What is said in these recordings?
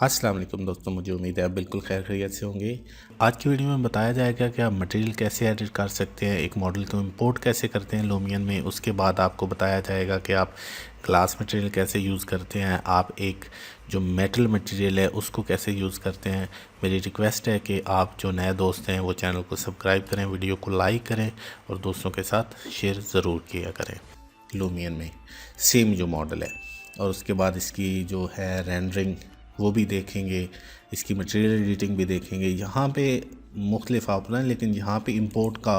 अस्सलाम वालेकुम दोस्तों, मुझे उम्मीद है आप बिल्कुल खैर खैरियत से होंगे। आज की वीडियो में बताया जाएगा कि आप मटेरियल कैसे एडिट कर सकते हैं, एक मॉडल को इंपोर्ट कैसे करते हैं लूमियन में। उसके बाद आपको बताया जाएगा कि आप ग्लास मटेरियल कैसे यूज़ करते हैं, आप एक जो मेटल मटेरियल है उसको कैसे यूज़ करते हैं। मेरी रिक्वेस्ट है कि आप जो नए दोस्त हैं वो चैनल को सब्सक्राइब करें, वीडियो को लाइक करें और दोस्तों के साथ शेयर ज़रूर किया करें। लूमियन में सेम जो मॉडल है, और उसके बाद इसकी जो है रेंडरिंग वो भी देखेंगे, इसकी मटेरियल एडिटिंग भी देखेंगे। यहाँ पे मुख्तलिफ ऑप्शन है, लेकिन यहाँ पे इंपोर्ट का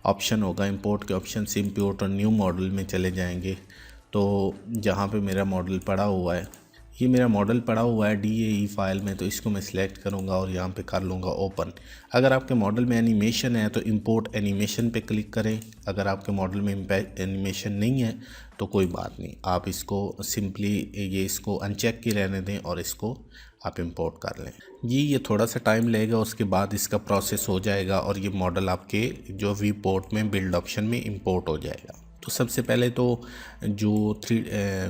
ऑप्शन होगा। इंपोर्ट के ऑप्शन से इंपोर्ट और न्यू मॉडल में चले जाएंगे। तो जहाँ पे मेरा मॉडल पड़ा हुआ है, ये मेरा मॉडल पड़ा हुआ है DAE फाइल में, तो इसको मैं सिलेक्ट करूँगा और यहाँ पे कर लूँगा ओपन। अगर आपके मॉडल में एनिमेशन है तो इंपोर्ट एनिमेशन पे क्लिक करें। अगर आपके मॉडल में एनिमेशन नहीं है तो कोई बात नहीं, आप इसको सिंपली इसको अनचेक ही रहने दें और इसको आप इंपोर्ट कर लें। ये थोड़ा सा टाइम लगेगा, उसके बाद इसका प्रोसेस हो जाएगा और ये मॉडल आपके जो वी पोर्ट में बिल्ड ऑप्शन में इंपोर्ट हो जाएगा। तो सबसे पहले तो जो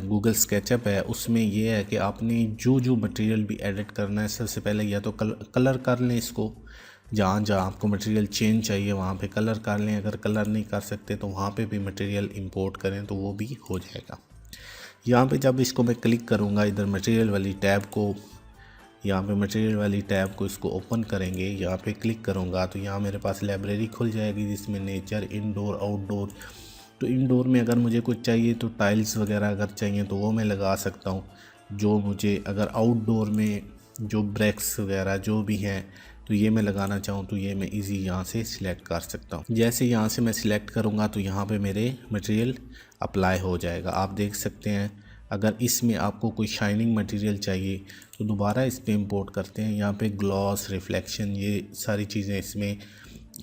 गूगल स्केचअप है उसमें ये है कि आपने जो जो मटेरियल भी ऐड करना है, सबसे पहले या तो कलर कर लें इसको। जहाँ जहाँ आपको मटेरियल चेंज चाहिए वहाँ पे कलर कर लें। अगर कलर नहीं कर सकते तो वहाँ पे भी मटेरियल इंपोर्ट करें तो वो भी हो जाएगा। यहाँ पे जब इसको मैं क्लिक करूँगा इधर मटेरियल वाली टैब को, यहाँ पे मटेरियल वाली टैब को इसको ओपन करेंगे, यहाँ पे क्लिक करूँगा तो यहाँ मेरे पास लाइब्रेरी खुल जाएगी जिसमें नेचर, इनडोर, आउटडोर। तो इनडोर में अगर मुझे कुछ चाहिए तो टाइल्स वगैरह अगर चाहिए तो वो मैं लगा सकता हूँ। जो मुझे अगर आउटडोर में जो ब्रेक्स वगैरह जो भी हैं तो ये मैं लगाना चाहूँ तो ये मैं इजी यहाँ से सिलेक्ट कर सकता हूँ। जैसे यहाँ से मैं सिलेक्ट करूँगा तो यहाँ पे मेरे मटेरियल अप्लाई हो जाएगा। आप देख सकते हैं। अगर इसमें आपको कोई शाइनिंग मटेरियल चाहिए तो दोबारा इस पर इम्पोर्ट करते हैं। यहाँ पे ग्लॉस, रिफ्लेक्शन, ये सारी चीज़ें इसमें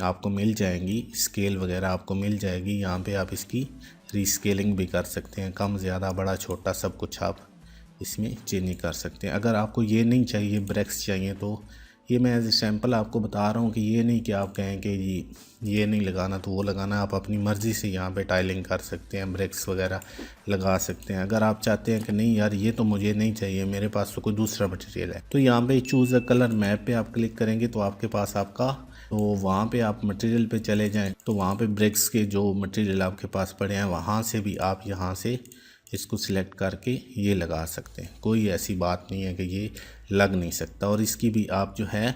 आपको मिल जाएंगी। स्केल वगैरह आपको मिल जाएगी। यहाँ पे आप इसकी रीस्केलिंग भी कर सकते हैं, कम ज़्यादा, बड़ा छोटा सब कुछ आप इसमें चेंज कर सकते हैं। अगर आपको ये नहीं चाहिए, ब्रेक्स चाहिए, तो ये मैं एज सैम्पल आपको बता रहा हूँ कि ये नहीं कि आप कहें कि ये नहीं लगाना तो वो लगाना। आप अपनी मर्ज़ी से यहाँ पे टाइलिंग कर सकते हैं, ब्रेक्स वगैरह लगा सकते हैं। अगर आप चाहते हैं कि नहीं यार ये तो मुझे नहीं चाहिए, मेरे पास तो कोई दूसरा मटेरियल है, तो यहाँ पे चूज़ अ कलर मैप पे आप क्लिक करेंगे तो आपके पास आपका, तो वहाँ पे आप मटेरियल पे चले जाएं तो वहाँ पे ब्रेक्स के जो मटेरियल आपके पास पड़े हैं वहाँ से भी आप यहाँ से इसको सिलेक्ट करके ये लगा सकते हैं। कोई ऐसी बात नहीं है कि ये लग नहीं सकता। और इसकी भी आप जो है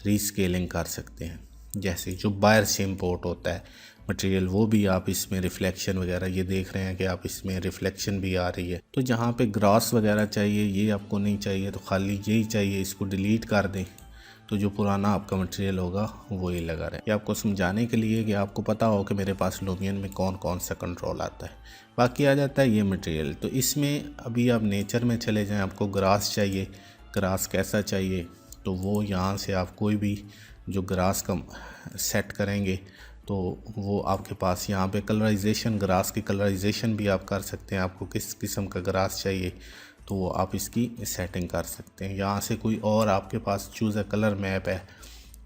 रीस्केलिंग कर सकते हैं। जैसे जो बाहर से इम्पोर्ट होता है मटेरियल वो भी आप इसमें रिफ्लेक्शन वगैरह, ये देख रहे हैं कि आप इसमें रिफ्लेक्शन भी आ रही है। तो जहाँ पे ग्रास वगैरह चाहिए ये आपको नहीं चाहिए तो खाली यही चाहिए, इसको डिलीट कर दें तो जो पुराना आपका मटेरियल होगा वो ही लगा रहे। ये आपको समझाने के लिए कि आपको पता हो कि मेरे पास लूमियन में कौन कौन सा कंट्रोल आता है। बाकी आ जाता है ये मटेरियल। तो इसमें अभी आप नेचर में चले जाएं, आपको ग्रास चाहिए, ग्रास कैसा चाहिए तो वो यहाँ से आप कोई भी जो ग्रास का सेट करेंगे तो वो आपके पास यहाँ पे कलराइजेशन, ग्रास की कलराइजेशन भी आप कर सकते हैं। आपको किस किस्म का ग्रास चाहिए तो वो आप इसकी सेटिंग कर सकते हैं। यहाँ से कोई और आपके पास चूज़ अ कलर मैप है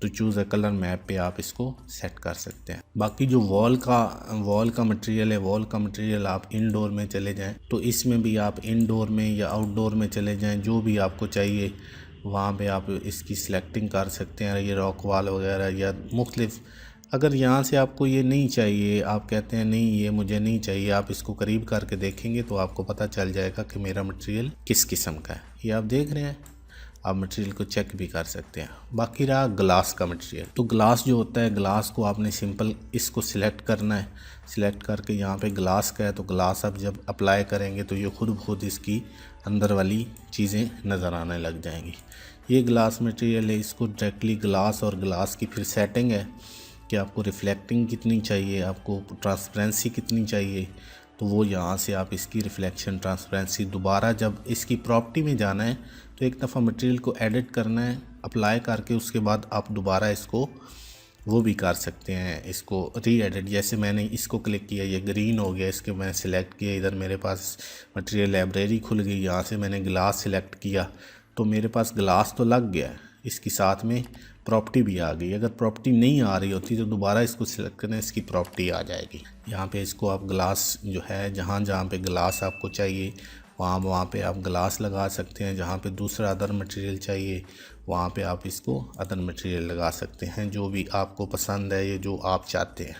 तो चूज़ अ कलर मैप पे आप इसको सेट कर सकते हैं। बाकी जो वॉल का मटेरियल है, वॉल का मटेरियल आप इनडोर में चले जाएं तो इसमें भी आप इनडोर में या आउटडोर में चले जाएं, जो भी आपको चाहिए वहाँ पे आप इसकी सिलेक्टिंग कर सकते हैं। ये रॉक वॉल वगैरह या मुख्तलिफ। अगर यहाँ से आपको ये नहीं चाहिए, आप कहते हैं नहीं ये मुझे नहीं चाहिए, आप इसको करीब करके देखेंगे तो आपको पता चल जाएगा कि मेरा मटेरियल किस किस्म का है। ये आप देख रहे हैं, आप मटेरियल को चेक भी कर सकते हैं। बाकी रहा ग्लास का मटेरियल। तो ग्लास जो होता है, ग्लास को आपने सिंपल इसको सिलेक्ट करना है। सिलेक्ट करके यहाँ पे ग्लास का है तो ग्लास आप जब अप्लाई करेंगे तो ये खुद इसकी अंदर वाली चीज़ें नज़र आने लग जाएंगी। ये ग्लास मटेरियल है, इसको डायरेक्टली ग्लास, और ग्लास की फिर सेटिंग है कि आपको रिफ्लेक्टिंग कितनी चाहिए, आपको ट्रांसपेरेंसी कितनी चाहिए, तो वो यहाँ से आप इसकी रिफ्लेक्शन, ट्रांसपेरेंसी, दोबारा जब इसकी प्रॉपर्टी में जाना है तो एक दफ़ा मटेरियल को एडिट करना है, अप्लाई करके उसके बाद आप दोबारा इसको वो भी कर सकते हैं, इसको री एडिट। जैसे मैंने इसको क्लिक किया, ये ग्रीन हो गया, इसके मैंने सिलेक्ट किया, इधर मेरे पास मटेरियल लाइब्रेरी खुल गई, यहाँ से मैंने ग्लास सिलेक्ट किया तो मेरे पास ग्लास तो लग गया है, इसकी साथ में प्रॉपर्टी भी आ गई। अगर प्रॉपर्टी नहीं आ रही होती तो दोबारा इसको सिलेक्ट करना, इसकी प्रॉपर्टी आ जाएगी। यहाँ पे इसको आप ग्लास जो है, जहाँ जहाँ पे ग्लास आपको चाहिए वहाँ पे आप ग्लास लगा सकते हैं। जहाँ पे दूसरा अदर मटेरियल चाहिए वहाँ पे आप इसको अदर मटेरियल लगा सकते हैं, जो भी आपको पसंद है, ये जो आप चाहते हैं।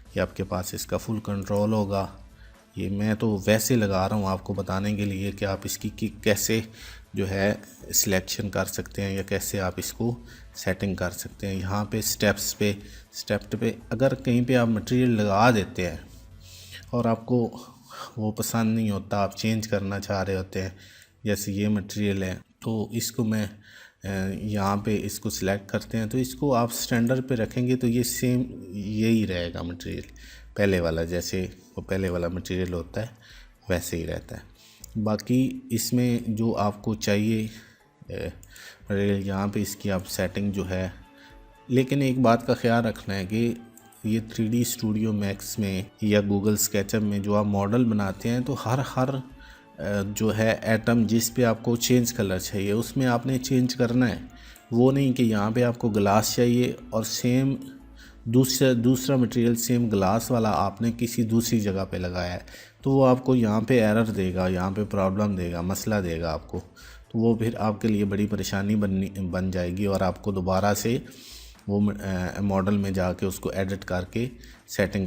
ये आपके पास इसका फुल कंट्रोल होगा। ये मैं तो वैसे लगा रहा हूँ आपको बताने के लिए कि आप इसकी कैसे जो है सिलेक्शन कर सकते हैं या कैसे आप इसको सेटिंग कर सकते हैं। यहाँ पे स्टेप पे अगर कहीं पे आप मटेरियल लगा देते हैं और आपको वो पसंद नहीं होता, आप चेंज करना चाह रहे होते हैं, जैसे ये मटेरियल है तो इसको मैं यहाँ पे इसको सिलेक्ट करते हैं, तो इसको आप स्टैंडर्ड पे रखेंगे तो ये सेम यही रहेगा मटेरियल, पहले वाला जैसे वो पहले वाला मटेरियल होता है वैसे ही रहता है। बाकी इसमें जो आपको चाहिए मटेरियल यहाँ पे इसकी आप सेटिंग जो है, लेकिन एक बात का ख्याल रखना है कि ये 3D स्टूडियो मैक्स में या गूगल स्केचअप में जो आप मॉडल बनाते हैं तो हर जो है एटम जिस पे आपको चेंज कलर चाहिए उसमें आपने चेंज करना है। वो नहीं कि यहाँ पे आपको ग्लास चाहिए और सेम दूसरा मटेरियल सेम ग्लास वाला आपने किसी दूसरी जगह पे लगाया है, तो वो आपको यहाँ पे एरर देगा, यहाँ पे प्रॉब्लम देगा, मसला देगा आपको। तो वो फिर आपके लिए बड़ी परेशानी बन जाएगी और आपको दोबारा से वो मॉडल में जाके उसको एडिट करके सेटिंग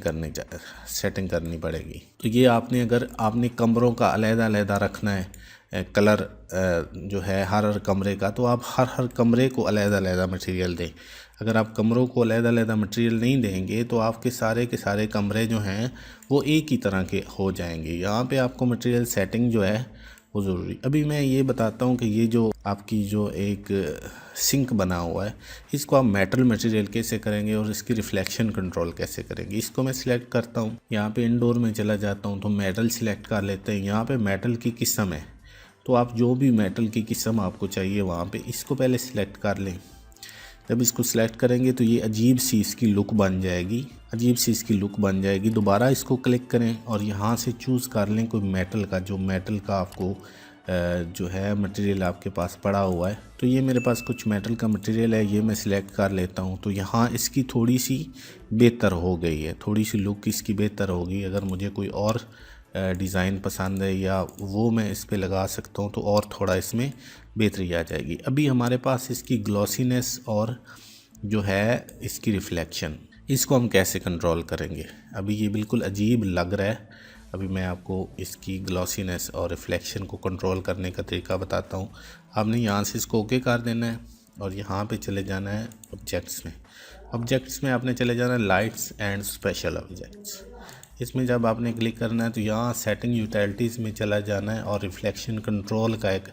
करनी पड़ेगी। तो ये अगर आपने कमरों का अलग-अलग रखना है कलर जो है हर कमरे का, तो आप हर कमरे को अलग-अलग मटेरियल दें। अगर आप कमरों को अलग-अलग मटेरियल नहीं देंगे तो आपके सारे के सारे कमरे जो हैं वो एक ही तरह के हो जाएंगे। यहाँ पे आपको मटेरियल सेटिंग जो है वो ज़रूरी। अभी मैं ये बताता हूँ कि ये जो आपकी जो एक सिंक बना हुआ है इसको आप मेटल मटेरियल कैसे करेंगे और इसकी रिफ्लेक्शन कंट्रोल कैसे करेंगे। इसको मैं सिलेक्ट करता हूँ, यहाँ पे इंडोर में चला जाता हूँ तो मेटल सिलेक्ट कर लेते हैं। यहाँ पे मेटल की किस्म है तो आप जो भी मेटल की किस्म आपको चाहिए वहाँ पे इसको पहले सिलेक्ट कर लें। जब इसको सिलेक्ट करेंगे तो ये अजीब सी इसकी लुक बन जाएगी, दोबारा इसको क्लिक करें और यहाँ से चूज़ कर लें कोई मेटल का आपको जो है मटेरियल आपके पास पड़ा हुआ है। तो ये मेरे पास कुछ मेटल का मटेरियल है, ये मैं सिलेक्ट कर लेता हूँ। तो यहाँ इसकी थोड़ी सी बेहतर हो गई है, थोड़ी सी लुक इसकी बेहतर होगी। अगर मुझे कोई और डिज़ाइन पसंद है या वो मैं इस पे लगा सकता हूँ तो और थोड़ा इसमें बेहतरी आ जाएगी। अभी हमारे पास इसकी ग्लॉसीनेस और जो है इसकी रिफ्लेक्शन, इसको हम कैसे कंट्रोल करेंगे। अभी ये बिल्कुल अजीब लग रहा है, अभी मैं आपको इसकी ग्लॉसीनेस और रिफ्लेक्शन को कंट्रोल करने का तरीका बताता हूँ। आपने यहाँ से इसको ओके कर देना है और यहाँ पे चले जाना है ऑब्जेक्ट्स में आपने चले जाना है लाइट्स एंड स्पेशल ऑब्जेक्ट्स। इसमें जब आपने क्लिक करना है तो यहाँ सेटिंग यूटिलिटीज़ में चला जाना है और रिफ्लेक्शन कंट्रोल का एक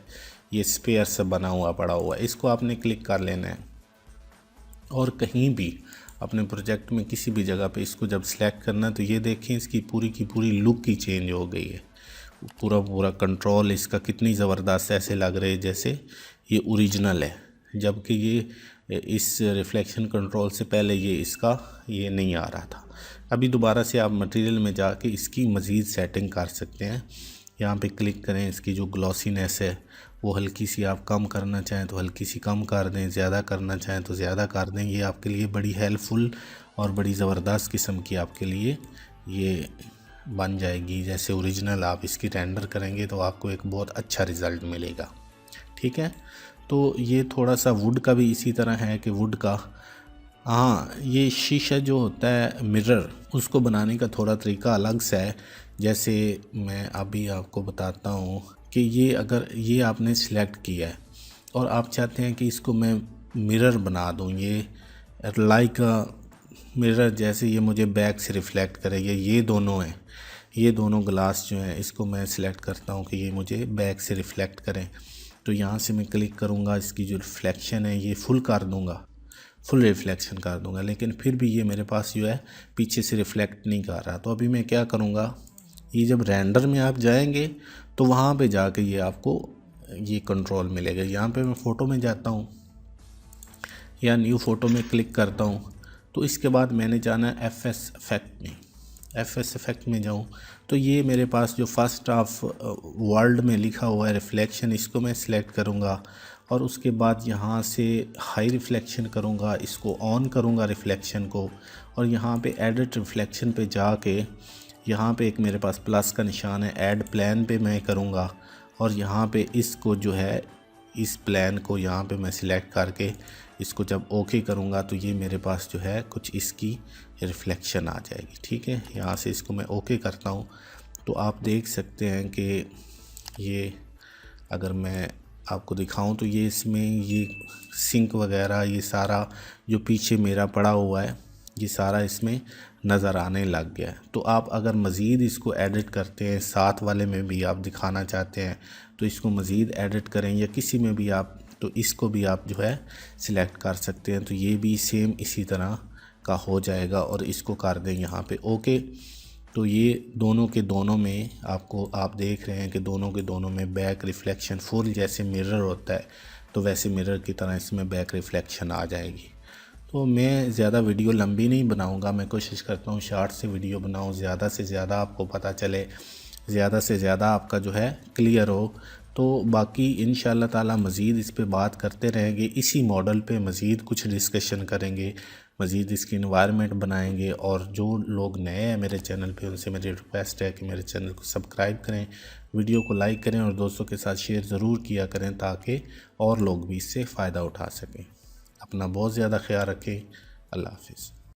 ये स्पेयर से बना हुआ पड़ा हुआ है, इसको आपने क्लिक कर लेना है। और कहीं भी अपने प्रोजेक्ट में किसी भी जगह पे इसको जब सिलेक्ट करना है तो ये देखें इसकी पूरी की पूरी लुक ही चेंज हो गई है। पूरा कंट्रोल इसका कितनी ज़बरदस्त ऐसे लग रहे है जैसे ये ओरिजिनल है, जबकि ये इस रिफ्लेक्शन कंट्रोल से पहले ये नहीं आ रहा था। अभी दोबारा से आप मटेरियल में जाके इसकी मज़ीद सेटिंग कर सकते हैं। यहाँ पे क्लिक करें, इसकी जो ग्लॉसीनेस है वो हल्की सी आप कम करना चाहें तो हल्की सी कम कर दें, ज़्यादा करना चाहें तो ज़्यादा कर दें। ये आपके लिए बड़ी हेल्पफुल और बड़ी ज़बरदस्त किस्म की आपके लिए ये बन जाएगी। जैसे ओरिजिनल आप इसकी रेंडर करेंगे तो आपको एक बहुत अच्छा रिज़ल्ट मिलेगा। ठीक है, तो ये थोड़ा सा वुड का भी इसी तरह है कि वुड का ये शीशा जो होता है मिरर, उसको बनाने का थोड़ा तरीका अलग सा है। जैसे मैं अभी आपको बताता हूँ कि ये अगर ये आपने सिलेक्ट किया है और आप चाहते हैं कि इसको मैं मिरर बना दूँ, ये लाइक मिरर जैसे ये मुझे बैक से रिफ़्लेक्ट करे, ये दोनों ग्लास जो हैं इसको मैं सिलेक्ट करता हूँ कि ये मुझे बैक से रिफ़्लेक्ट करें। तो यहाँ से मैं क्लिक करूँगा, इसकी जो रिफ़्लेक्शन है ये फुल रिफ्लेक्शन कर दूंगा, लेकिन फिर भी ये मेरे पास जो है पीछे से रिफ़्लेक्ट नहीं कर रहा। तो अभी मैं क्या करूँगा, ये जब रेंडर में आप जाएंगे तो वहाँ पे जाके ये आपको ये कंट्रोल मिलेगा। यहाँ पे मैं फ़ोटो में जाता हूँ या न्यू फ़ोटो में क्लिक करता हूँ, तो इसके बाद मैंने जाना है एफ एस इफ़ेक्ट में जाऊँ तो ये मेरे पास जो फर्स्ट ऑफ वर्ल्ड में लिखा हुआ है रिफ़्लेक्शन, इसको मैं सिलेक्ट करूँगा और उसके बाद यहाँ से हाई रिफ़्लेक्शन करूँगा, इसको ऑन करूँगा रिफ़्लेक्शन को, और यहाँ पे एडिट रिफ़्लेक्शन पे जाके यहाँ पे एक मेरे पास प्लस का निशान है, ऐड प्लान पे मैं करूँगा और यहाँ पे इसको जो है इस प्लान को यहाँ पे मैं सिलेक्ट करके इसको जब ओके करूँगा तो ये मेरे पास जो है कुछ इसकी रिफ्लेक्शन आ जाएगी। ठीक है, यहाँ से इसको मैं ओके करता हूँ तो आप देख सकते हैं कि ये अगर मैं आपको दिखाऊं तो ये इसमें ये सिंक वगैरह ये सारा जो पीछे मेरा पड़ा हुआ है ये सारा इसमें नज़र आने लग गया है। तो आप अगर मज़ीद इसको एडिट करते हैं, साथ वाले में भी आप दिखाना चाहते हैं तो इसको मज़ीद एडिट करें या किसी में भी आप, तो इसको भी आप जो है सिलेक्ट कर सकते हैं। तो ये भी सेम इसी तरह का हो जाएगा और इसको कर दें यहाँ पे ओके। तो ये दोनों के दोनों में आपको, आप देख रहे हैं कि दोनों के दोनों में बैक रिफ्लेक्शन फुल, जैसे मिरर होता है तो वैसे मिरर की तरह इसमें बैक रिफ्लेक्शन आ जाएगी। तो मैं ज़्यादा वीडियो लंबी नहीं बनाऊंगा, मैं कोशिश करता हूँ शॉर्ट से वीडियो बनाऊँ, ज़्यादा से ज़्यादा आपको पता चले, ज़्यादा से ज़्यादा आपका जो है क्लियर हो। तो बाकी इंशाल्लाह ताला मज़ीद इस पे बात करते रहेंगे, इसी मॉडल पे मज़ीद कुछ डिस्कशन करेंगे, मज़ीद इसकी इन्वायरमेंट बनाएंगे। और जो लोग नए हैं मेरे चैनल पे उनसे मेरी रिक्वेस्ट है कि मेरे चैनल को सब्सक्राइब करें, वीडियो को लाइक करें और दोस्तों के साथ शेयर ज़रूर किया करें ताकि और लोग भी इससे फ़ायदा उठा सकें। अपना बहुत ज़्यादा ख्याल रखें। अल्लाह हाफ़िज़।